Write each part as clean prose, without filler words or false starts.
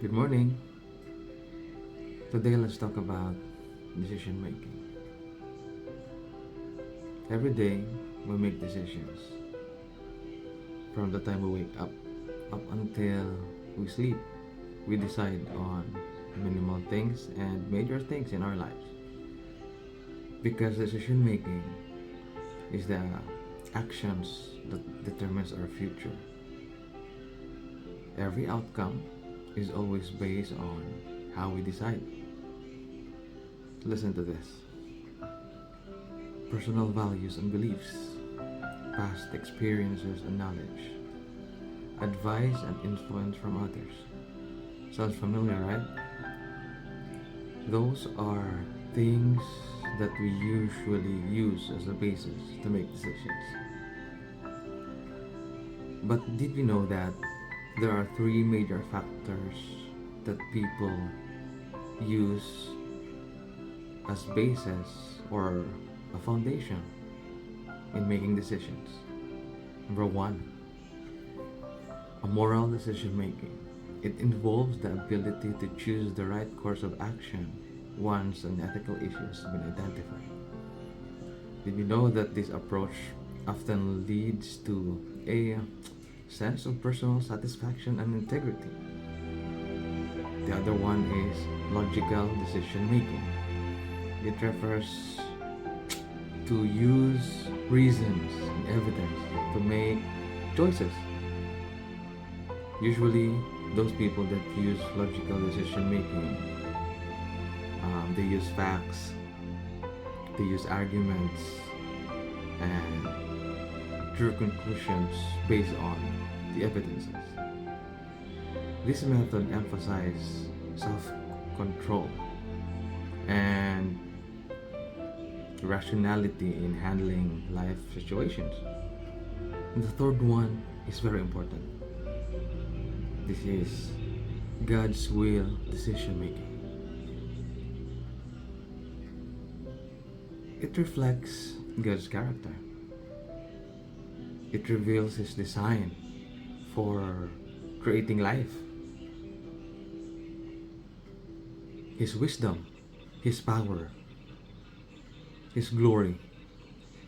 Good morning. Today let's talk about decision making. Every day we make decisions. From the time we wake up until we sleep, we decide on minimal things and major things in our lives. Because decision making is the actions that determines our future. Every outcome is always based on how we decide. Listen to this. Personal values and beliefs, past experiences and knowledge, advice and influence from others. Sounds familiar, right? Those are things that we usually use as a basis to make decisions. But did you know that there are three major factors that people use as basis or a foundation in making decisions? Number one, a moral decision making. It involves the ability to choose the right course of action once an ethical issue has been identified. Did you know that this approach often leads to a sense of personal satisfaction and integrity? The other one is logical decision making. It refers to use reasons and evidence to make choices. Usually, those people that use logical decision making, they use facts, they use arguments, and draw conclusions based on the evidences. This method emphasizes self-control and rationality in handling life situations. And the third one is very important. This is God's will decision making. It reflects God's character. It reveals His design for creating life, His wisdom, His power, His glory.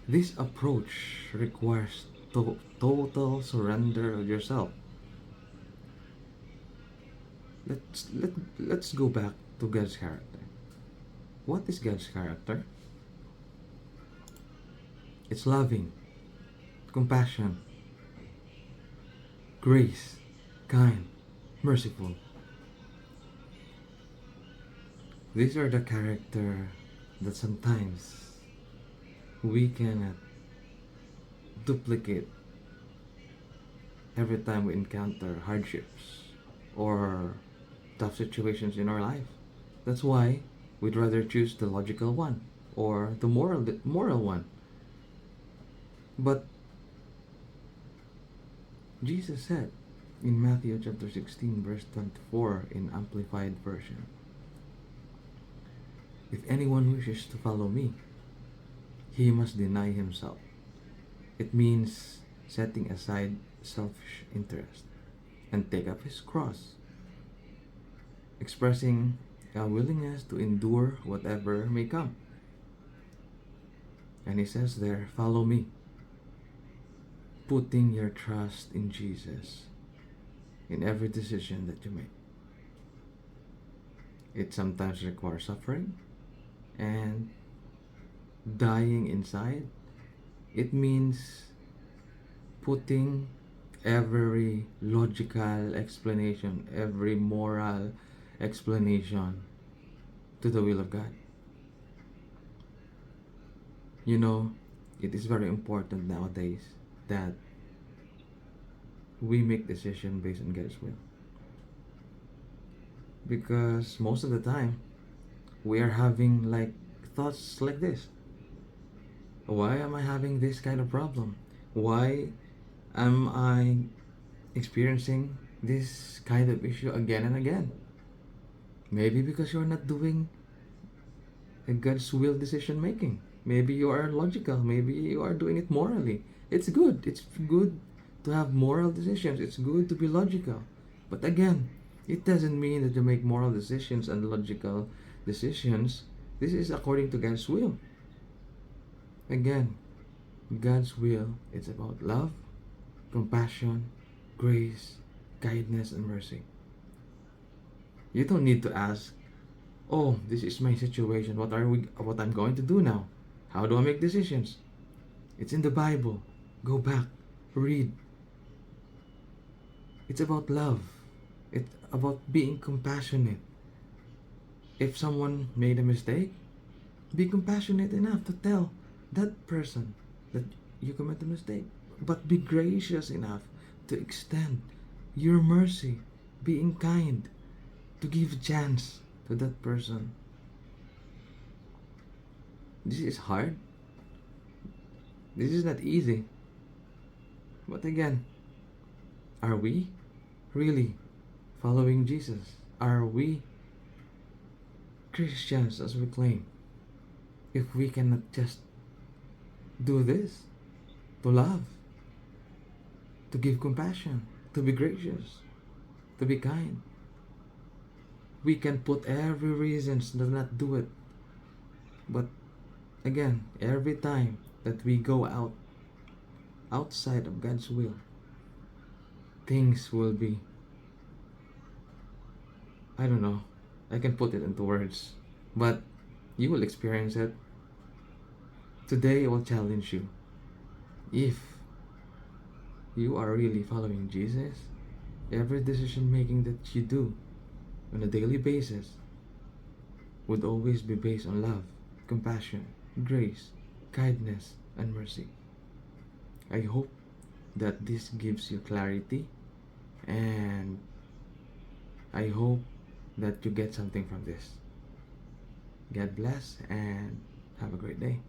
This approach requires total surrender of yourself. Let's go back to God's character. What is God's character? It's loving, compassion, grace, kind, merciful. These are the character that sometimes we cannot duplicate every time we encounter hardships or tough situations in our life. That's why we'd rather choose the logical one or the moral one. But Jesus said in Matthew chapter 16 verse 24 in Amplified Version, if anyone wishes to follow me, he must deny himself. It means setting aside selfish interest and take up his cross, expressing a willingness to endure whatever may come. And he says there, follow me, putting your trust in Jesus in every decision that you make. It sometimes requires suffering and dying inside. It means putting every logical explanation, every moral explanation to the will of God. You know, it is very important nowadays that we make decisions based on God's will. Because most of the time, we are having like thoughts like this. Why am I having this kind of problem? Why am I experiencing this kind of issue again and again? Maybe because you're not doing a God's will decision making. Maybe you are logical. Maybe you are doing it morally. It's good. It's good to have moral decisions. It's good to be logical. But again, It doesn't mean that you make moral decisions and logical decisions. This is according to God's will. Again, God's will is about love, compassion, grace, kindness, and mercy. You don't need to ask, "Oh, this is my situation. What I'm going to do now? How do I make decisions?" It's in the Bible. Go back, read. It's about love. It's about being compassionate. If someone made a mistake, be compassionate enough to tell that person that you commit a mistake. But be gracious enough to extend your mercy, being kind, to give a chance to that person. This is hard. This is not easy. But again, are we really following Jesus? Are we Christians as we claim? If we cannot just do this, to love, to give compassion, to be gracious, to be kind, we can put every reasons to not do it. But again, every time that we go outside of God's will, things will be, I don't know, I can put it into words, but you will experience it. Today I will challenge you. If you are really following Jesus, every decision making that you do on a daily basis would always be based on love, compassion, grace, kindness, and mercy. I hope that this gives you clarity, and I hope that you get something from this. God bless and have a great day.